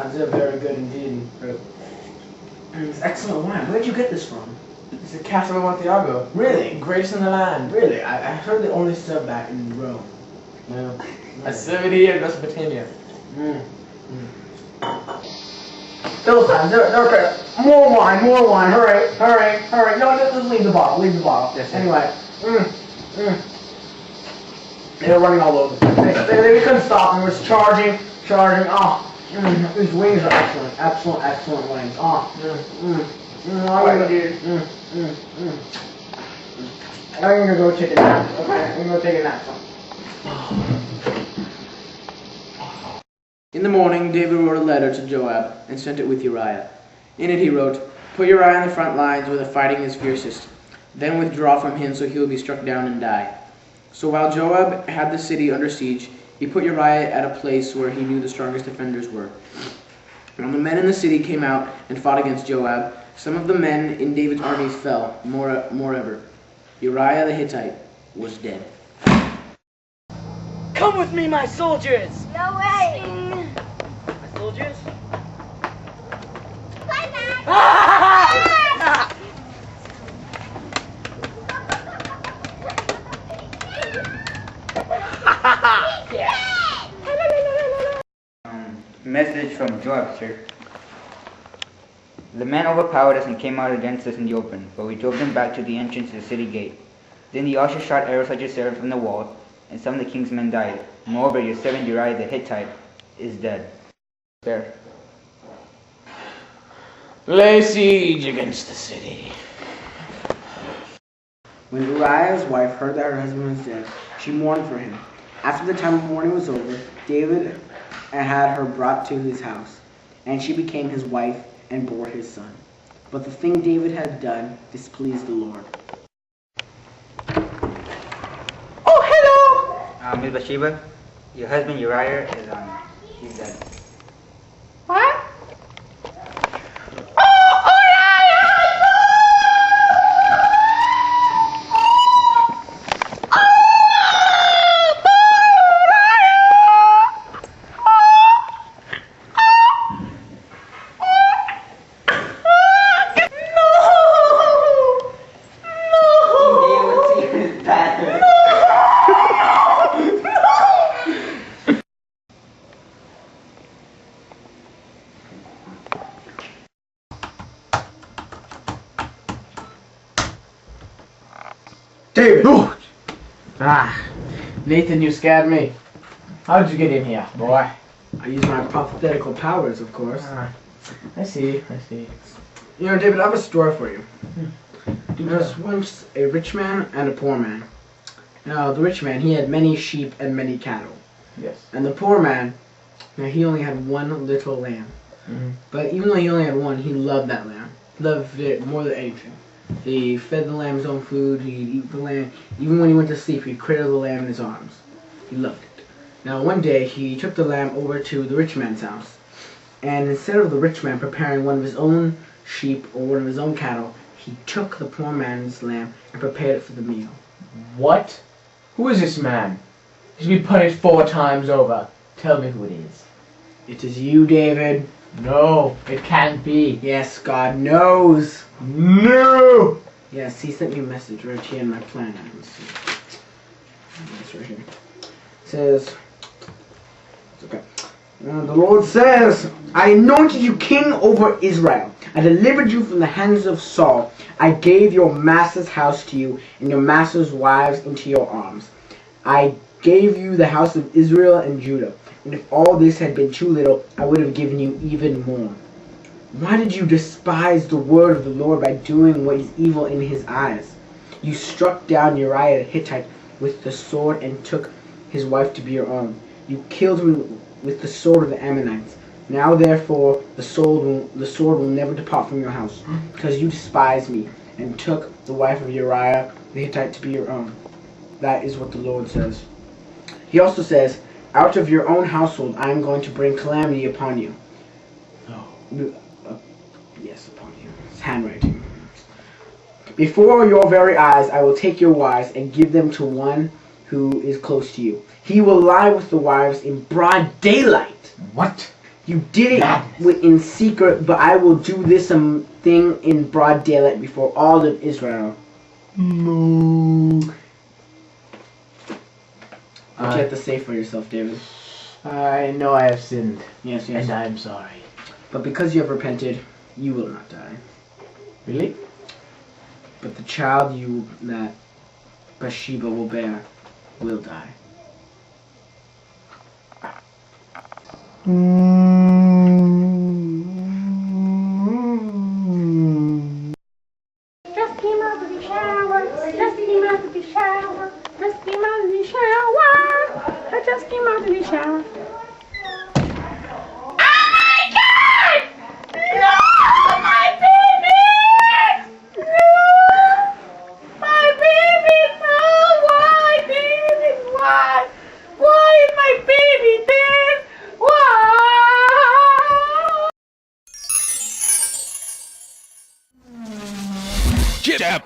They're very good indeed. It's excellent wine. Where'd you get this from? It's a Castle of Montiago. Really? Greatest in the land. Really? I heard they only serve that in Rome. No. I serve it here in Mesopotamia. Philistines, they're okay. More wine, hurry. No, just leave the bottle, Yes, anyway. They were running all over the place. They couldn't stop them, was charging. These wings are excellent wings. I'm gonna go take a nap. Okay, I'm gonna go take a nap. In the morning, David wrote a letter to Joab and sent it with Uriah. In it he wrote, "Put Uriah in the front lines where the fighting is fiercest. Then withdraw from him so he will be struck down and die." So while Joab had the city under siege, he put Uriah at a place where he knew the strongest defenders were. When the men in the city came out and fought against Joab, some of the men in David's armies fell, moreover. Uriah the Hittite was dead. Come with me, my soldiers! No way! My soldiers? Bye, Matt! Message from Joab, sir. The men overpowered us and came out against us in the open, but we drove them back to the entrance to the city gate. Then the archers shot arrows at your servant from the wall, and some of the king's men died. Moreover, your servant Uriah the Hittite is dead. There. Lay siege against the city. When Uriah's wife heard that her husband was dead, she mourned for him. After the time of mourning was over, David had her brought to his house, and she became his wife and bore his son. But the thing David had done displeased the Lord. Oh, hello! Miss Bathsheba, your husband Uriah is he's dead. What? David! Nathan, you scared me. How did you get in here, boy? I use my prophetical powers, of course. I see. You know, David, I have a story for you. There was once a rich man and a poor man. Now, the rich man, he had many sheep and many cattle. Yes. And the poor man, he only had one little lamb. But even though he only had one, he loved that lamb. Loved it more than anything. He fed the lamb his own food, he'd eat the lamb. Even when he went to sleep, he'd cradle the lamb in his arms. He loved it. Now, one day, he took the lamb over to the rich man's house. And instead of the rich man preparing one of his own sheep or one of his own cattle, he took the poor man's lamb and prepared it for the meal. What? Who is this man? He should be punished 4 times over. Tell me who it is. It is you, David. No, it can't be. Yes, God knows. No! Yes, he sent me a message right here in my plan. Let's see. It's right here. It says, it's okay. The Lord says, I anointed you king over Israel. I delivered you from the hands of Saul. I gave your master's house to you, and your master's wives into your arms. I gave you the house of Israel and Judah. And if all this had been too little, I would have given you even more. Why did you despise the word of the Lord by doing what is evil in his eyes? You struck down Uriah the Hittite with the sword and took his wife to be your own. You killed him with the sword of the Ammonites. Now therefore the sword will never depart from your house, because you despised me and took the wife of Uriah the Hittite to be your own. That is what the Lord says. He also says, out of your own household I am going to bring calamity upon you. Yes, upon you. It's handwriting. Before your very eyes I will take your wives and give them to one who is close to you. He will lie with the wives in broad daylight. What? You did it in secret, but I will do this thing in broad daylight before all of Israel. No. What you have to say for yourself, David? I know I have sinned, Yes, and I am sorry. But because you have repented, you will not die. Really? But the child that Bathsheba will bear will die. Just came out of the shower. Just came out of the shower. Just came out of the shower. I just came out of the shower. Oh my God! No, my baby! No, my baby! No, why, David? Why? Why is my baby dead? Why? Jab.